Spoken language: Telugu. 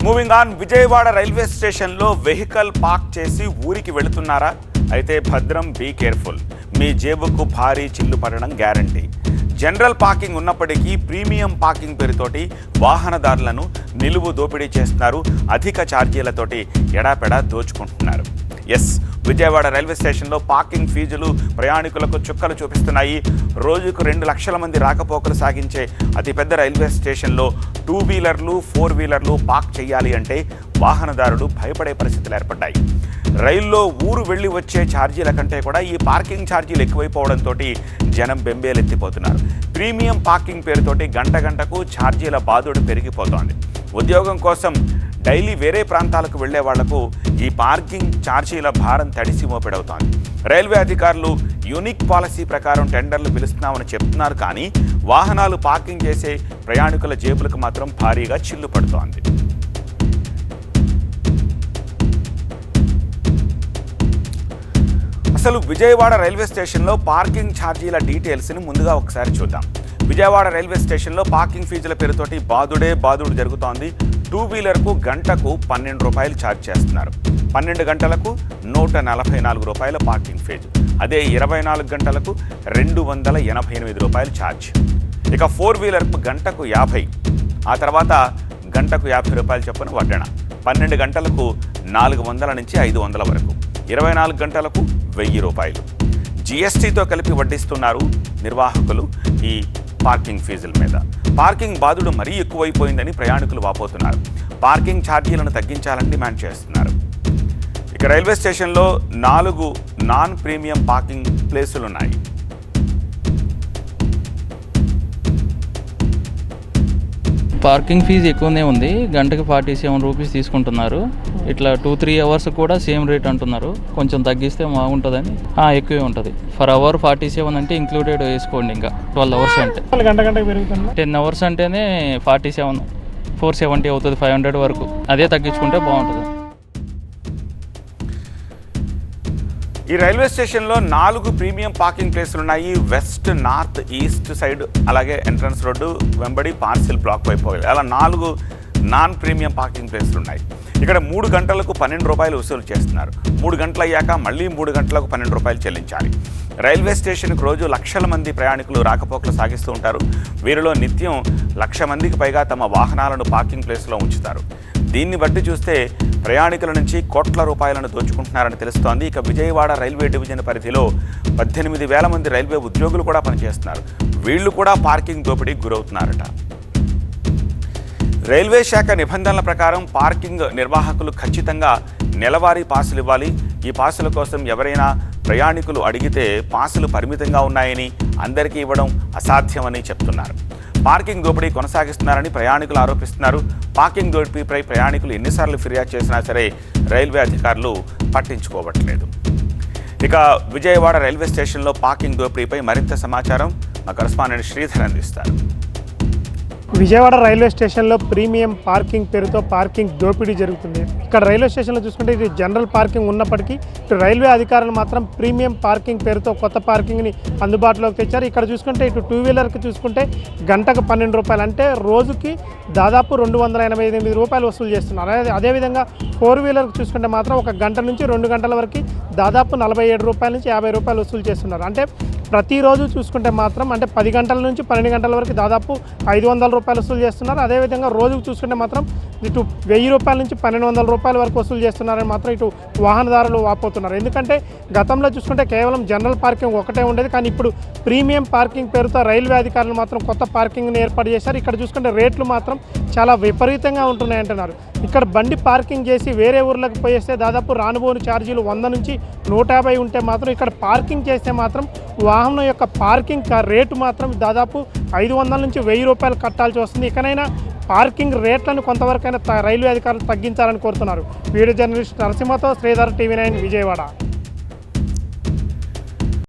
మూవింగ్ ఆన్, విజయవాడ రైల్వే స్టేషన్లో వెహికల్ పార్క్ చేసి ఊరికి వెళుతున్నారా? అయితే భద్రం, బీ కేర్ఫుల్. మీ జేబుకు భారీ చిల్లు పడడం గ్యారంటీ. జనరల్ పార్కింగ్ ఉన్నప్పటికీ ప్రీమియం పార్కింగ్ పేరుతోటి వాహనదారులను నిలువు దోపిడీ చేస్తున్నారు. అధిక ఛార్జీలతోటి ఎడాపెడా దోచుకుంటున్నారు. విజయవాడ రైల్వే స్టేషన్లో పార్కింగ్ ఫీజులు ప్రయాణికులకు చుక్కలు చూపిస్తున్నాయి. రోజుకు 2 లక్షల మంది రాకపోకలు సాగించే అతిపెద్ద రైల్వే స్టేషన్లో 2 వీలర్లు 4 వీలర్లు పార్క్ చేయాలి అంటే వాహనదారులు భయపడే పరిస్థితులు ఏర్పడ్డాయి. రైల్లో ఊరు వెళ్ళి వచ్చే ఛార్జీల కంటే కూడా ఈ పార్కింగ్ ఛార్జీలు ఎక్కువైపోవడంతో జనం బెంబేలెత్తిపోతున్నారు. ప్రీమియం పార్కింగ్ పేరుతోటి గంటకు ఛార్జీల బాధుడు పెరిగిపోతోంది. ఉద్యోగం కోసం డైలీ వేరే ప్రాంతాలకు వెళ్లే వాళ్లకు ఈ పార్కింగ్ ఛార్జీల భారం తడిసి మోపెడవుతోంది. రైల్వే అధికారులు యూనిక్ పాలసీ ప్రకారం టెండర్లు పిలుస్తున్నామని చెప్తున్నారు, కానీ వాహనాలు పార్కింగ్ చేసే ప్రయాణికుల జేబులకు మాత్రం భారీగా చిల్లు పడుతోంది. అసలు విజయవాడ రైల్వే స్టేషన్లో పార్కింగ్ ఛార్జీల డీటెయిల్స్ని ముందుగా ఒకసారి చూద్దాం. విజయవాడ రైల్వే స్టేషన్లో పార్కింగ్ ఫీజుల పేరుతోటి బాదుడు జరుగుతోంది. 2 వీలర్కు గంటకు 12 రూపాయలు ఛార్జ్ చేస్తున్నారు. 12 గంటలకు 144 రూపాయల పార్కింగ్ ఫీజు. అదే 24 గంటలకు 288 రూపాయలు ఛార్జ్. ఇక 4 వీలర్కు గంటకు 50, ఆ తర్వాత గంటకు 50 రూపాయలు చొప్పున వడ్డన. 12 గంటలకు 400 నుంచి 500 వరకు. 24 గంటలకు 1000 రూపాయలు. జీఎస్టీతో కలిపి వడ్డిస్తున్నారు నిర్వాహకులు ఈ పార్కింగ్ ఫీజుల మీద. పార్కింగ్ బాధుడు మరీ ఎక్కువైపోయిందని ప్రయాణికులు వాపోతున్నారు. పార్కింగ్ ఛార్జీలను తగ్గించాలని డిమాండ్ చేస్తున్నారు. ఇక రైల్వే స్టేషన్లో 4 నాన్ ప్రీమియం పార్కింగ్ ప్లేసులున్నాయి. పార్కింగ్ ఫీజు ఎక్కువనే ఉంది. గంటకి 47 రూపీస్ తీసుకుంటున్నారు. ఇట్లా 2-3 అవర్స్ కూడా సేమ్ రేట్ అంటున్నారు. కొంచెం తగ్గిస్తే బాగుంటుందని. ఎక్కువే ఉంటుంది. ఫర్ అవర్ 47 అంటే ఇంక్లూడెడ్ వేసుకోండి. ఇంకా 12 అవర్స్ అంటే గంటకి పెరుగుతుంది. 10 అవర్స్ అంటేనే 47, 470 అవుతుంది. 500 వరకు. అదే తగ్గించుకుంటే బాగుంటుంది. ఈ రైల్వే స్టేషన్లో 4 ప్రీమియం పార్కింగ్ ప్లేసులు ఉన్నాయి. వెస్ట్, నార్త్, ఈస్ట్ సైడ్, అలాగే ఎంట్రన్స్ రోడ్డు వెంబడి పార్సిల్ బ్లాక్ వైపు అలా 4 నాన్ ప్రీమియం పార్కింగ్ ప్లేసులు ఉన్నాయి. ఇక్కడ 3 గంటలకు 12 రూపాయలు వసూలు చేస్తున్నారు. 3 గంటలు అయ్యాక మళ్ళీ 3 గంటలకు 12 రూపాయలు చెల్లించాలి. రైల్వే స్టేషన్కు రోజు లక్షల మంది ప్రయాణికులు రాకపోకలు సాగిస్తూ ఉంటారు. వీరిలో నిత్యం 1,00,000 మందికి పైగా తమ వాహనాలను పార్కింగ్ ప్లేస్లో ఉంచుతారు. దీన్ని బట్టి చూస్తే ప్రయాణికుల నుంచి కోట్ల రూపాయలను దోచుకుంటున్నారని తెలుస్తోంది. ఇక విజయవాడ రైల్వే డివిజన్ పరిధిలో 18,000 మంది రైల్వే ఉద్యోగులు కూడా పనిచేస్తున్నారు. వీళ్లు కూడా పార్కింగ్ దోపిడీకి గురవుతున్నారట. రైల్వే శాఖ నిబంధనల ప్రకారం పార్కింగ్ నిర్వాహకులు ఖచ్చితంగా నెలవారీ పాసులు ఇవ్వాలి. ఈ పాసుల కోసం ఎవరైనా ప్రయాణికులు అడిగితే పాసులు పరిమితంగా ఉన్నాయని, అందరికీ ఇవ్వడం అసాధ్యమని చెప్తున్నారు. పార్కింగ్ దోపిడీ కొనసాగిస్తున్నారని ప్రయాణికులు ఆరోపిస్తున్నారు. పార్కింగ్ దోపిడీపై ప్రయాణికులు ఎన్నిసార్లు ఫిర్యాదు చేసినా సరే రైల్వే అధికారులు పట్టించుకోవట్లేదు. ఇక విజయవాడ రైల్వే స్టేషన్లో పార్కింగ్ దోపిడీపై మరింత సమాచారం మా కరెస్పాండెంట్ శ్రీధర్ అందిస్తారు. విజయవాడ రైల్వే స్టేషన్లో ప్రీమియం పార్కింగ్ పేరుతో పార్కింగ్ దోపిడీ జరుగుతుంది. ఇక్కడ రైల్వే స్టేషన్లో చూసుకుంటే ఇది జనరల్ పార్కింగ్ ఉన్నప్పటికీ ఇటు రైల్వే అధికారులు మాత్రం ప్రీమియం పార్కింగ్ పేరుతో కొత్త పార్కింగ్ని అందుబాటులోకి తెచ్చారు. ఇక్కడ చూసుకుంటే ఇటు 2 వీలర్కి చూసుకుంటే గంటకు 12 రూపాయలు, అంటే రోజుకి దాదాపు 288 రూపాయలు వసూలు చేస్తున్నారు. అదేవిధంగా 4 వీలర్కి చూసుకుంటే మాత్రం 1 గంట నుంచి 2 గంటల వరకు దాదాపు 47 రూపాయల నుంచి 50 రూపాయలు వసూలు చేస్తున్నారు. అంటే ప్రతిరోజు చూసుకుంటే మాత్రం అంటే 10 గంటల నుంచి 12 గంటల వరకు దాదాపు 500 రూపాయలు వసూలు చేస్తున్నారు. అదేవిధంగా రోజుకు చూసుకుంటే మాత్రం ఇటు 1000 రూపాయల నుంచి 1200 రూపాయల వరకు వసూలు చేస్తున్నారని మాత్రం ఇటు వాహనదారులు వాపోతున్నారు. ఎందుకంటే గతంలో చూసుకుంటే కేవలం జనరల్ పార్కింగ్ ఒకటే ఉండేది, కానీ ఇప్పుడు ప్రీమియం పార్కింగ్ పేరుతో రైల్వే అధికారులు మాత్రం కొత్త పార్కింగ్ని ఏర్పాటు చేశారు. ఇక్కడ చూసుకుంటే రేట్లు మాత్రం చాలా విపరీతంగా ఉంటున్నాయంటున్నారు. ఇక్కడ బండి పార్కింగ్ చేసి వేరే ఊర్లకు పోయేస్తే దాదాపు రానుబోని ఛార్జీలు 100 నుంచి 150 ఉంటే మాత్రం ఇక్కడ పార్కింగ్ చేస్తే మాత్రం వాహనం యొక్క పార్కింగ్ రేటు మాత్రం దాదాపు 500 నుంచి 1000 రూపాయలు కట్టాల్సి వస్తుంది. ఇకనైనా పార్కింగ్ రేట్లను కొంతవరకైనా రైల్వే అధికారులు తగ్గించాలని కోరుతున్నారు. వీడియో జర్నలిస్ట్ నరసింహతో శ్రీధర్, TV9 విజయవాడ.